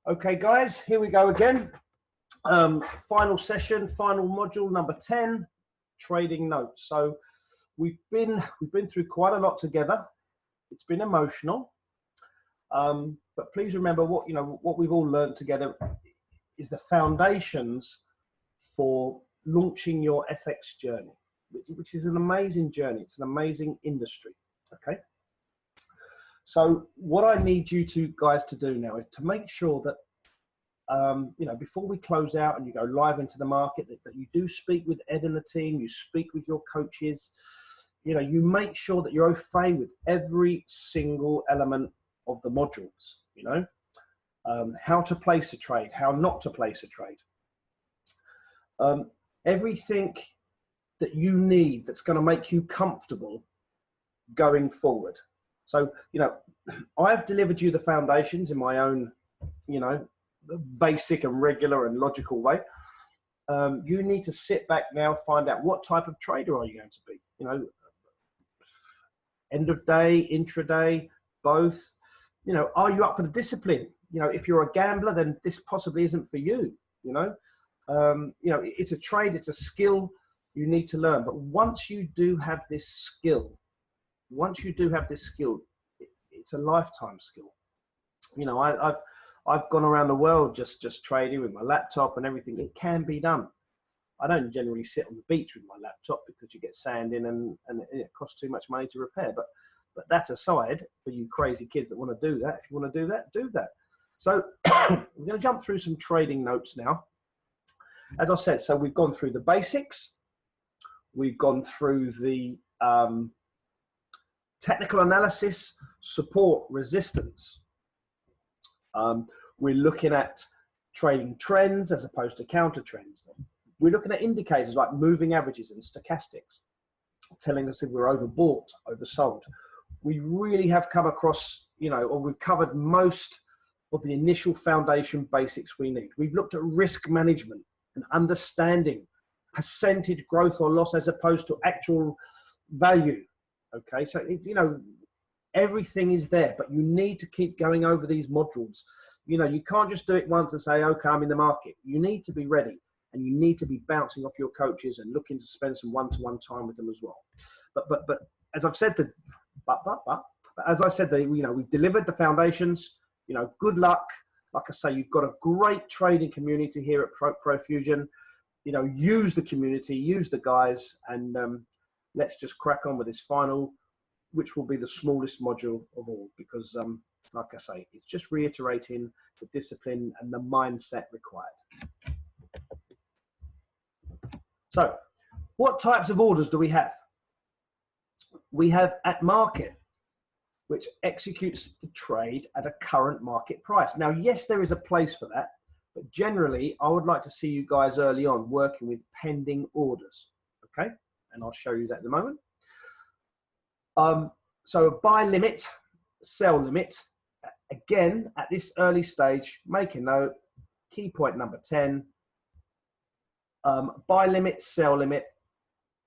Okay, guys, here we go again. Final session, final module number 10, trading notes. So we've been through quite a lot together. It's been emotional, but please remember what we've all learned together is the foundations for launching your FX journey, which is an amazing journey. It's an amazing industry. Okay. So what I need you guys to do now is to make sure that before we close out and you go live into the market, that you do speak with Ed and the team, you speak with your coaches, you make sure that you're au fait with every single element of the modules, how to place a trade, how not to place a trade. Everything that you need that's going to make you comfortable going forward. So, I've delivered you the foundations in my own, basic and regular and logical way. You need to sit back now, find out what type of trader are you going to be, end of day, intraday, both, are you up for the discipline? If you're a gambler, then this possibly isn't for you, it's a trade, it's a skill you need to learn. But once you do have this skill, it's a lifetime skill. I've gone around the world just trading with my laptop and everything. It can be done. I don't generally sit on the beach with my laptop because you get sand in and it costs too much money to repair. But that aside, for you crazy kids that want to do that, if you want to do that, do that. So we're going to jump through some trading notes now. As I said, so we've gone through the basics. We've gone through the technical analysis, support, resistance. We're looking at trading trends as opposed to counter trends. We're looking at indicators like moving averages and stochastics, telling us if we're overbought, oversold. We really have come across, or we've covered most of the initial foundation basics we need. We've looked at risk management and understanding percentage growth or loss as opposed to actual value. Okay, so everything is there, but you need to keep going over these modules. You can't just do it once and say, okay, I'm in the market. You need to be ready, and you need to be bouncing off your coaches and looking to spend some one-to-one time with them as well. But as I've said, as I said, we've delivered the foundations. Good luck. Like I say, you've got a great trading community here at Profusion. Use the community, use the guys, and let's just crack on with this final, which will be the smallest module of all, because like I say, it's just reiterating the discipline and the mindset required. So what types of orders do we have? We have at market, which executes the trade at a current market price. Now, yes, there is a place for that, but generally I would like to see you guys early on working with pending orders. Okay, and I'll show you that in a moment. So buy limit, sell limit. Again, at this early stage, make a note, key point number 10, buy limit, sell limit,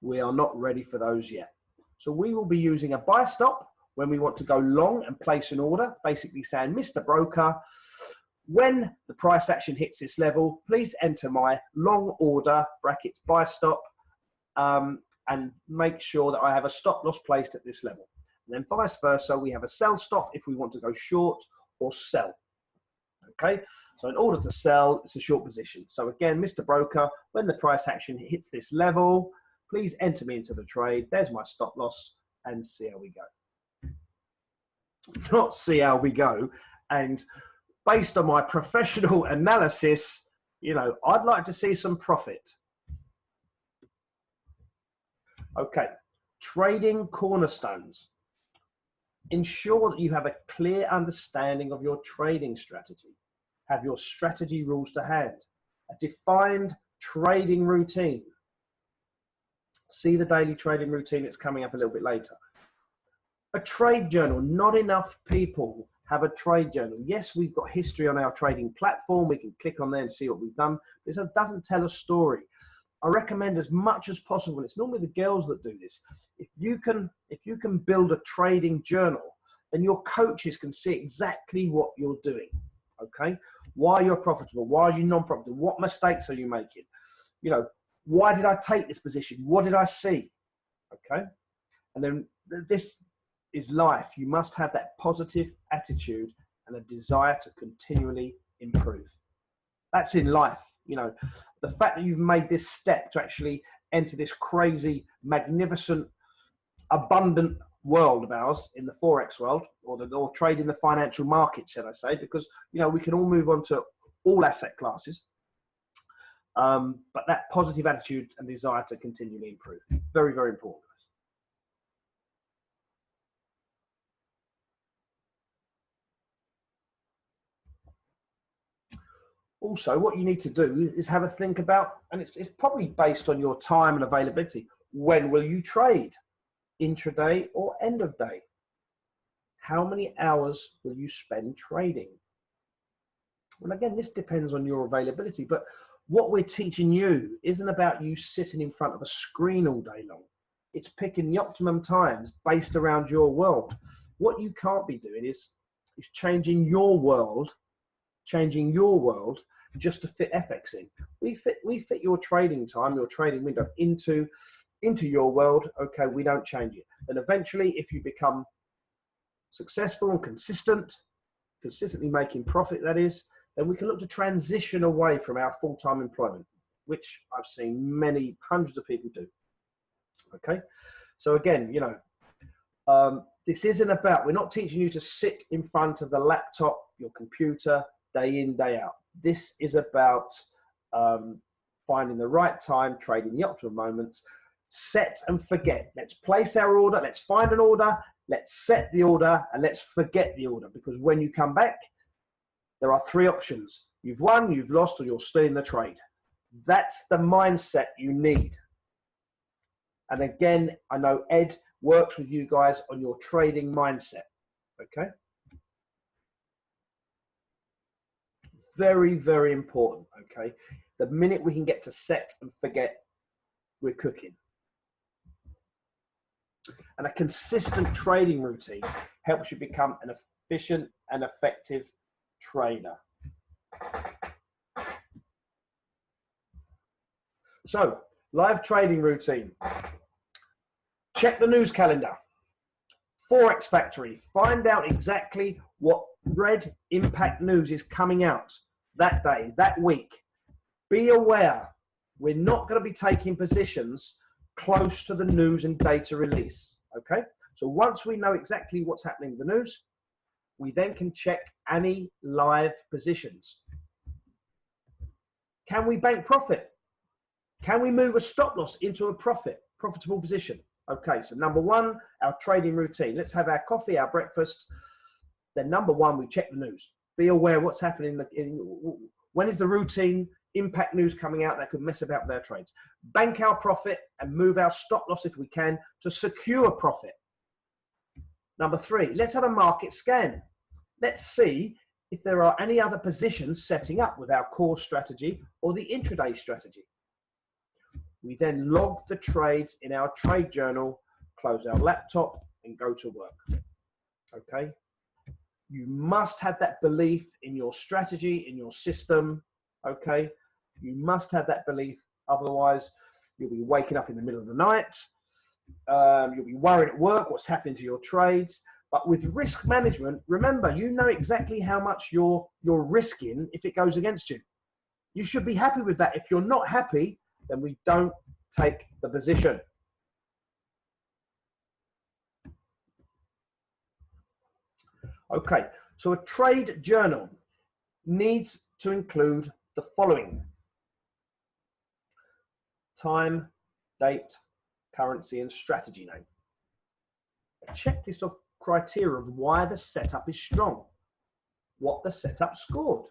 we are not ready for those yet. So we will be using a buy stop when we want to go long and place an order, basically saying, Mr. Broker, when the price action hits this level, please enter my long order, brackets buy stop, and make sure that I have a stop loss placed at this level. And then vice versa, we have a sell stop if we want to go short or sell. Okay, so in order to sell, it's a short position. So again, Mr. Broker, when the price action hits this level, please enter me into the trade. There's my stop loss, and see how we go. Not see how we go. And based on my professional analysis, I'd like to see some profit. Okay, trading cornerstones. Ensure that you have a clear understanding of your trading strategy. Have your strategy rules to hand. A defined trading routine. See the daily trading routine, it's coming up a little bit later. A trade journal. Not enough people have a trade journal. Yes, we've got history on our trading platform. We can click on there and see what we've done. This doesn't tell a story. I recommend as much as possible, it's normally the girls that do this, if you can build a trading journal, then your coaches can see exactly what you're doing. Okay, why you're profitable, why are you non-profitable, what mistakes are you making? You know, why did I take this position? What did I see? Okay. And then this is life. You must have that positive attitude and a desire to continually improve. That's in life. You know, the fact that you've made this step to actually enter this crazy, magnificent, abundant world of ours in the Forex world, or trade in the financial market, shall I say, because, you know, we can all move on to all asset classes. But that positive attitude and desire to continually improve, very, very important. Also, what you need to do is have a think about, and it's probably based on your time and availability. When will you trade? Intraday or end of day? How many hours will you spend trading? Well, again, this depends on your availability, but what we're teaching you isn't about you sitting in front of a screen all day long. It's picking the optimum times based around your world. What you can't be doing is changing your world just to fit FX in. We fit your trading time, your trading window into your world. Okay, we don't change it. And eventually, if you become successful and consistently making profit, that is, then we can look to transition away from our full-time employment, which I've seen many hundreds of people do. Okay, so again, you know, this isn't about, we're not teaching you to sit in front of the laptop, your computer, day in, day out. This is about finding the right time, trading the optimal moments, set and forget. Let's place our order, let's find an order, let's set the order, and let's forget the order, because when you come back, there are three options. You've won, you've lost, or you're still in the trade. That's the mindset you need. And again, I know Ed works with you guys on your trading mindset, okay? Very, very important, okay? The minute we can get to set and forget, we're cooking. And a consistent trading routine helps you become an efficient and effective trader. So, live trading routine. Check the news calendar. Forex Factory. Find out exactly what red impact news is coming out that day, that week. Be aware, we're not going to be taking positions close to the news and data release. Okay? So once we know exactly what's happening in the news, we then can check any live positions. Can we bank profit? Can we move a stop loss into a profitable position? Okay, so number one, our trading routine. Let's have our coffee, our breakfast. Then number one, we check the news. Be aware what's happening. When is the routine impact news coming out that could mess about with our trades? Bank our profit and move our stop loss if we can to secure profit. Number three, let's have a market scan. Let's see if there are any other positions setting up with our core strategy or the intraday strategy. We then log the trades in our trade journal, close our laptop, and go to work. Okay? You must have that belief in your strategy, in your system. Okay? You must have that belief. Otherwise, you'll be waking up in the middle of the night. You'll be worried at work what's happening to your trades. But with risk management, remember, you know exactly how much you're risking if it goes against you. You should be happy with that. If you're not happy, then we don't take the position. Okay, so a trade journal needs to include the following: time, date, currency, and strategy name. A checklist of criteria of why the setup is strong, what the setup scored,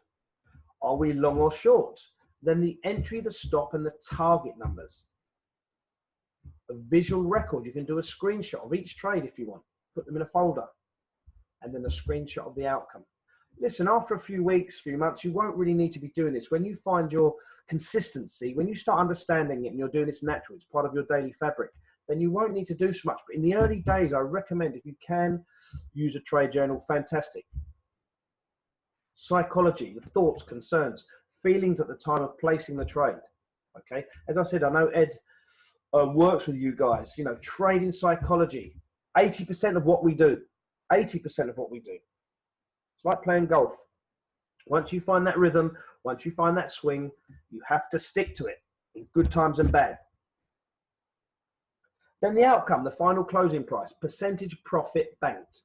are we long or short, then the entry, the stop, and the target numbers. A visual record. You can do a screenshot of each trade if you want. Put them in a folder. And then a screenshot of the outcome. Listen, after a few weeks, few months, you won't really need to be doing this. When you find your consistency, when you start understanding it and you're doing this naturally, it's part of your daily fabric, then you won't need to do so much. But in the early days, I recommend, if you can use a trade journal, fantastic. psychology, the thoughts, concerns, feelings at the time of placing the trade. Okay, as I said, I know Ed works with you guys. You know, trading psychology, 80% of what we do, 80% of what we do. It's like playing golf. Once you find that rhythm, once you find that swing, you have to stick to it in good times and bad. Then the outcome, the final closing price, percentage profit banked.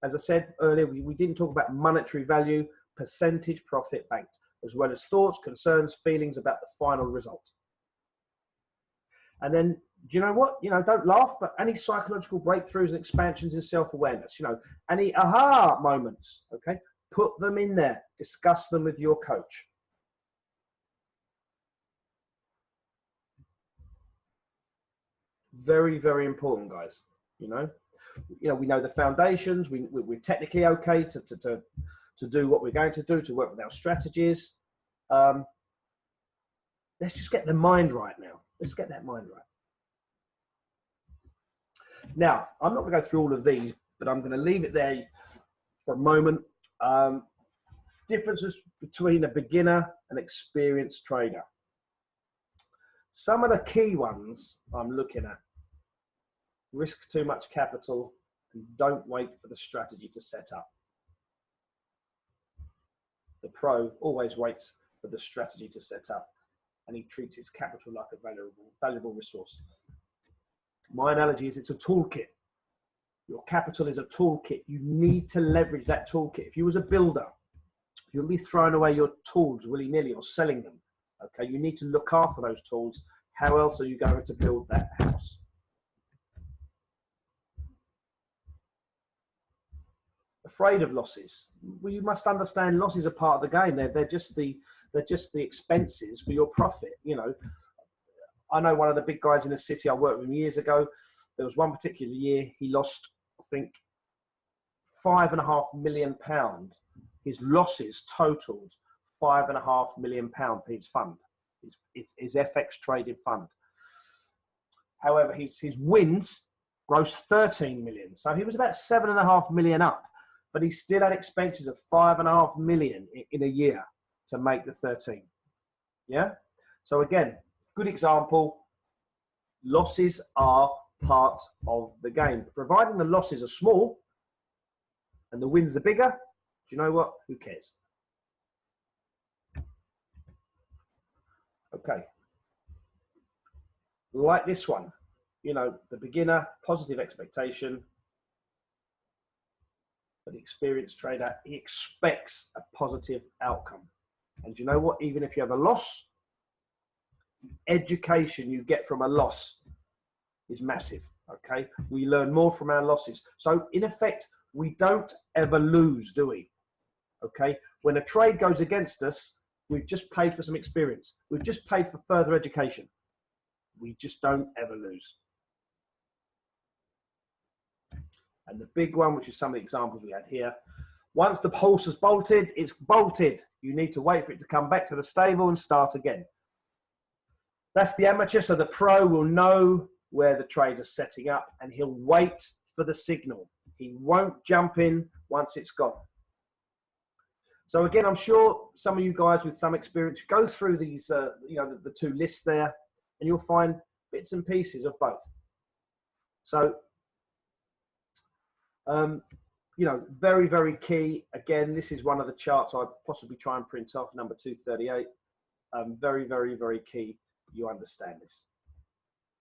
As I said earlier, we didn't talk about monetary value, percentage profit banked, as well as thoughts, concerns, feelings about the final result. And then, do you know what? You know, don't laugh, but any psychological breakthroughs and expansions in self-awareness, you know, any aha moments, okay? Put them in there, discuss them with your coach. Very, very important, guys. You know, we know the foundations. We're technically okay to do what we're going to do, to work with our strategies. Let's just get the mind right now. Let's get that mind right. Now, I'm not going to go through all of these, but I'm going to leave it there for a moment. Differences between a beginner and experienced trader. Some of the key ones I'm looking at: risk too much capital and don't wait for the strategy to set up. The pro always waits for the strategy to set up, and he treats his capital like a valuable resource. My analogy is it's a toolkit. Your capital is a toolkit. You need to leverage that toolkit. If you was a builder, you'll be throwing away your tools willy-nilly or selling them. Okay, you need to look after those tools. How else are you going to build that house? Afraid of losses. Well, you must understand losses are part of the game. They're just the expenses for your profit. You know, I know one of the big guys in the city I worked with years ago. There was one particular year he lost, I think, £5.5 million. His losses totaled £5.5 million for his fund, his FX traded fund. However, his wins grossed 13 million. So he was about 7.5 million up, but he still had expenses of 5.5 million in a year to make the 13. Yeah. So again, good example. Losses are part of the game, providing the losses are small and the wins are bigger. Do you know what? Who cares? Okay. Like this one, you know, the beginner, positive expectation. But the experienced trader, he expects a positive outcome. And you know what? Even if you have a loss, education you get from a loss is massive. Okay. We learn more from our losses. So in effect, we don't ever lose, do we? Okay. When a trade goes against us, we've just paid for some experience. We've just paid for further education. We just don't ever lose. And the big one, which is some of the examples we had here, once the horse has bolted, it's bolted. You need to wait for it to come back to the stable and start again. That's the amateur, so the pro will know where the trades are setting up and he'll wait for the signal. He won't jump in once it's gone. So again, I'm sure some of you guys with some experience go through these, you know, the two lists there, and you'll find bits and pieces of both. So, you know, very, very key. Again, this is one of the charts I'd possibly try and print off, number 238. Very, very, very key you understand this.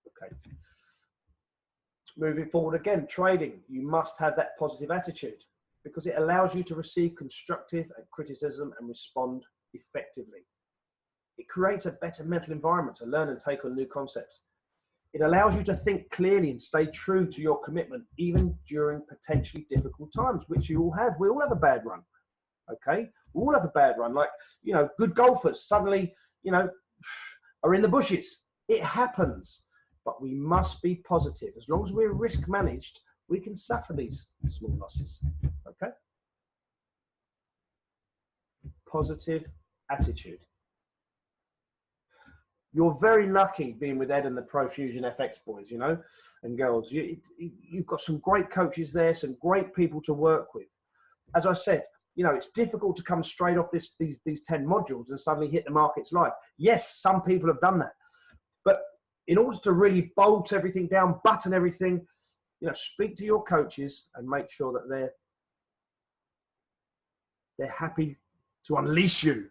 Okay. Moving forward again, trading, you must have that positive attitude because it allows you to receive constructive criticism and respond effectively. It creates a better mental environment to learn and take on new concepts. It allows you to think clearly and stay true to your commitment, even during potentially difficult times, which you all have. We all have a bad run, okay? We all have a bad run. Like, you know, good golfers suddenly, you know, are in the bushes. It happens, but we must be positive. As long as we're risk managed, we can suffer these small losses, okay? Positive attitude. You're very lucky being with Ed and the Profusion FX boys, you know, and girls. You've got some great coaches there, some great people to work with. As I said, you know, it's difficult to come straight off these 10 modules and suddenly hit the markets live. Yes, some people have done that. But in order to really bolt everything down, button everything, you know, speak to your coaches and make sure that they're happy to unleash you,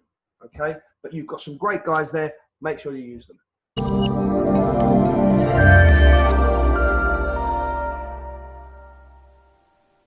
okay? But you've got some great guys there. Make sure you use them.